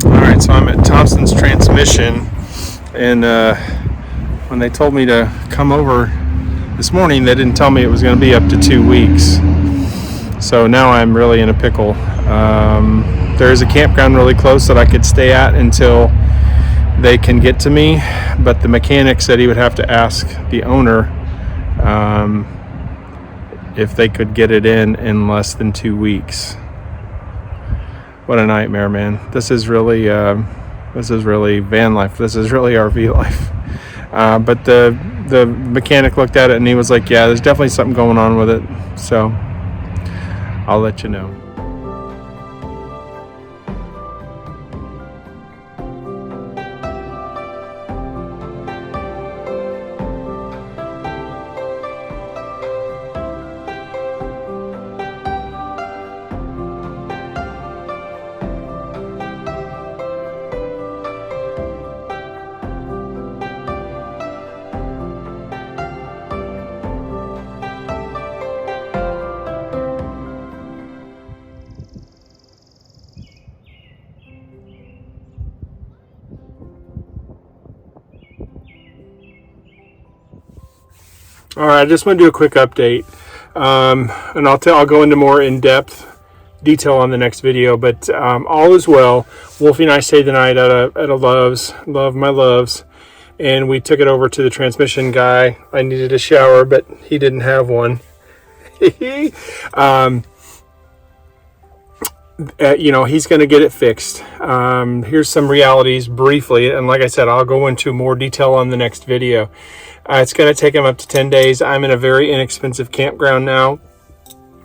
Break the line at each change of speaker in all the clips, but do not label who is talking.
All right, so I'm at Thompson's Transmission, and when they told me to come over this morning, they didn't tell me it was going to be up to 2 weeks. So now I'm really in a pickle. There is a campground really close that I could stay at until they can get to me, but the mechanic said he would have to ask the owner if they could get it in less than 2 weeks. What a nightmare, man. This is really van life. This is really RV life. But the mechanic looked at it and he was like, yeah, there's definitely something going on with it. So I'll let you know. All right, I just want to do a quick update, and I'll go into more in-depth detail on the next video. But all is well. Wolfie and I stayed the night at a Love's, Love My Loves, and we took it over to the transmission guy. I needed a shower, but he didn't have one. He's going to get it fixed. Here's some realities briefly, and like I said, I'll go into more detail on the next video. It's going to take him up to 10 days. I'm in a very inexpensive campground now.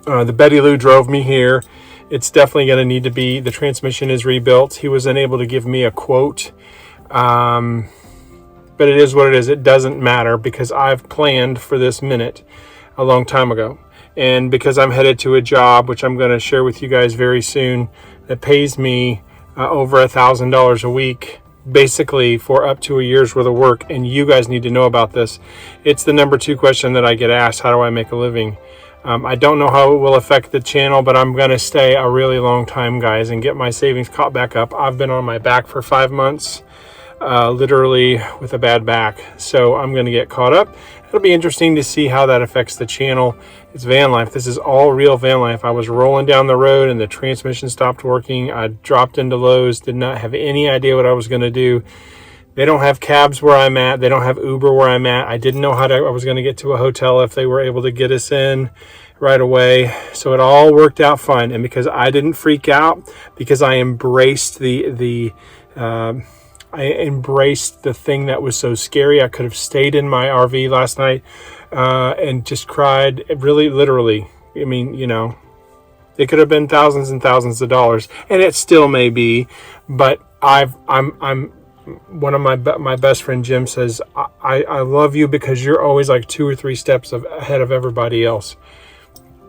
The Betty Lou drove me here. It's definitely going to need to be, the transmission is rebuilt. He was unable to give me a quote. But it is what it is. It doesn't matter because I've planned for this minute a long time ago. And because I'm headed to a job, which I'm going to share with you guys very soon, that pays me over $1,000 a week, basically for up to a year's worth of work. And you guys need to know about this. It's the number 2 question that I get asked: how do I make a living? I don't know how it will affect the channel, but I'm going to stay a really long time, guys, and get my savings caught back up. I've been on my back for 5 months, literally with a bad back. So I'm going to get caught up. It'll be interesting to see how that affects the channel. It's van life. This is all real van life. I was rolling down the road and the transmission stopped working. I dropped into Lowe's, did not have any idea what I was going to do. They don't have cabs where I'm at. They don't have Uber where I'm at. I didn't know I was going to get to a hotel if they were able to get us in right away. So it all worked out fine. And because I didn't freak out, because I embraced I embraced the thing that was so scary. I could have stayed in my RV last night and just cried, really, literally. I mean, it could have been thousands and thousands of dollars, and it still may be. But I'm one of my best friend Jim says, I love you because you're always like 2 or 3 steps ahead of everybody else.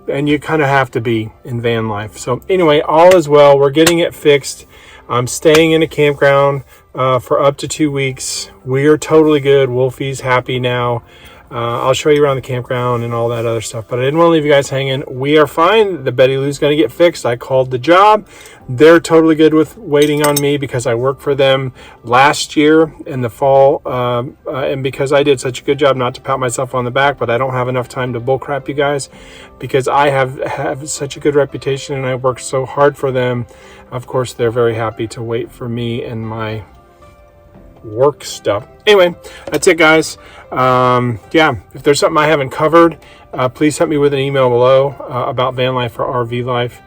And you kind of have to be in van life. So anyway, all is well. We're getting it fixed. I'm staying in a campground for up to 2 weeks. We are totally good. Wolfie's happy now. I'll show you around the campground and all that other stuff, but I didn't want to leave you guys hanging. We are fine. The Betty Lou's going to get fixed. I called the job. They're totally good with waiting on me because I worked for them last year in the fall, and because I did such a good job, not to pat myself on the back, but I don't have enough time to bullcrap you guys because I have such a good reputation and I worked so hard for them. Of course, they're very happy to wait for me and my work stuff. Anyway, that's it, guys. If there's something I haven't covered, please hit me with an email below about van life or RV life.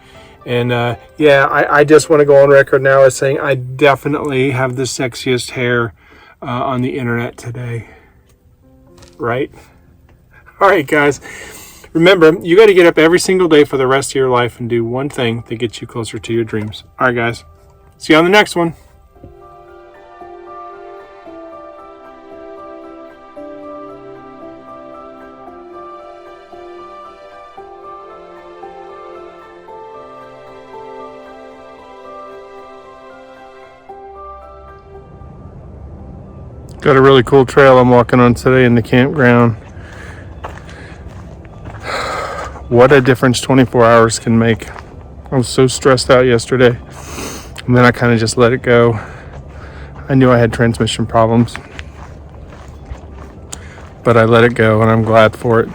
And I just want to go on record now as saying I definitely have the sexiest hair on the internet today. Right? All right, guys. Remember, you got to get up every single day for the rest of your life and do one thing that gets you closer to your dreams. All right, guys. See you on the next one. Got a really cool trail I'm walking on today in the campground. What a difference 24 hours can make. I was so stressed out yesterday. And then I kind of just let it go. I knew I had transmission problems, but I let it go, and I'm glad for it.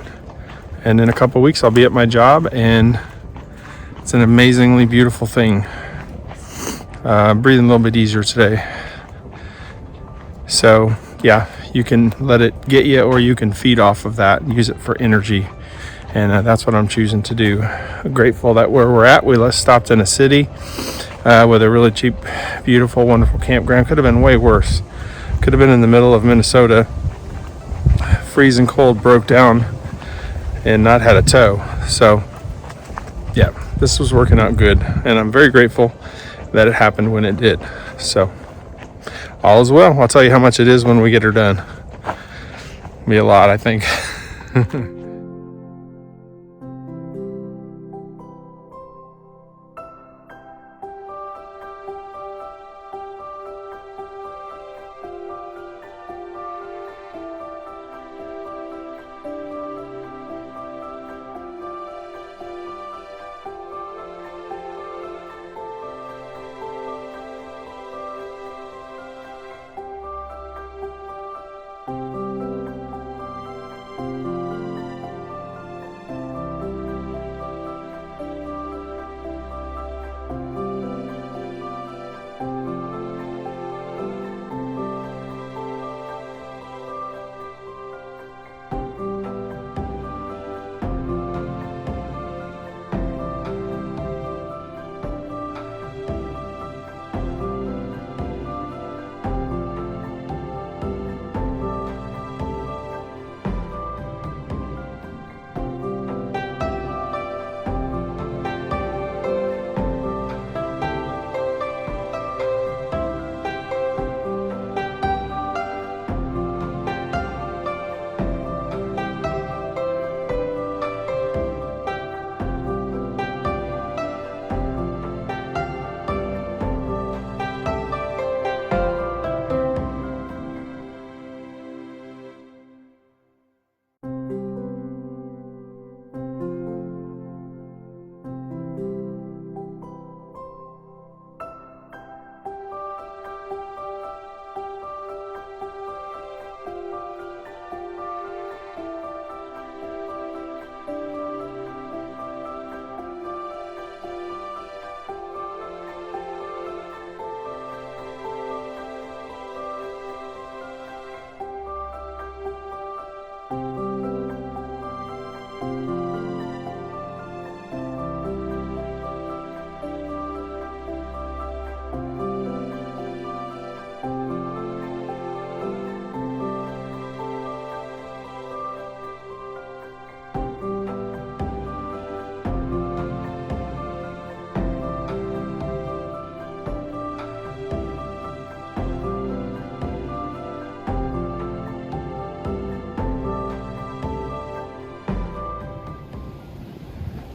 And in a couple weeks, I'll be at my job, and it's an amazingly beautiful thing. Breathing a little bit easier today. So yeah, you can let it get you, or you can feed off of that and use it for energy. And that's what I'm choosing to do. I'm grateful that where we're at, we stopped in a city with a really cheap, beautiful, wonderful campground. Could have been way worse. Could have been in the middle of Minnesota, freezing cold, broke down, and not had a tow. So yeah, this was working out good, and I'm very grateful that it happened when it did. So all is well. I'll tell you how much it is when we get her done. It'll be a lot, I think.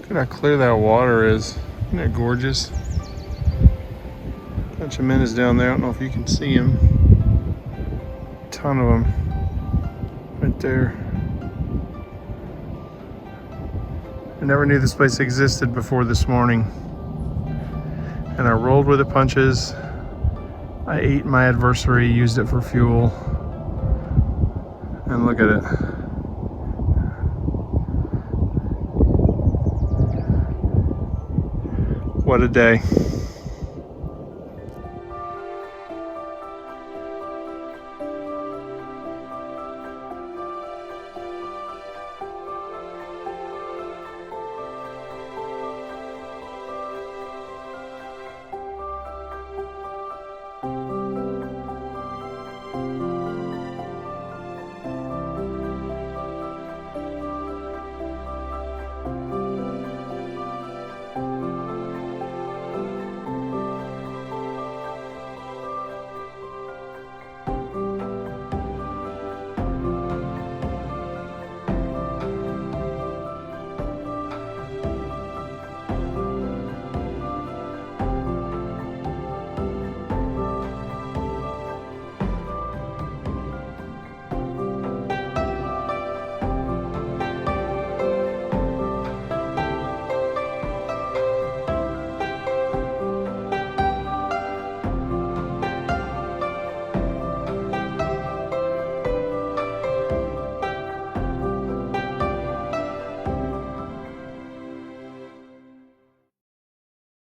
Look at how clear that water is. Isn't that gorgeous? A bunch of minnows down there. I don't know if you can see them. A ton of them right there. I never knew this place existed before this morning. And I rolled with the punches. I ate my adversary, used it for fuel. And look at it. What a day.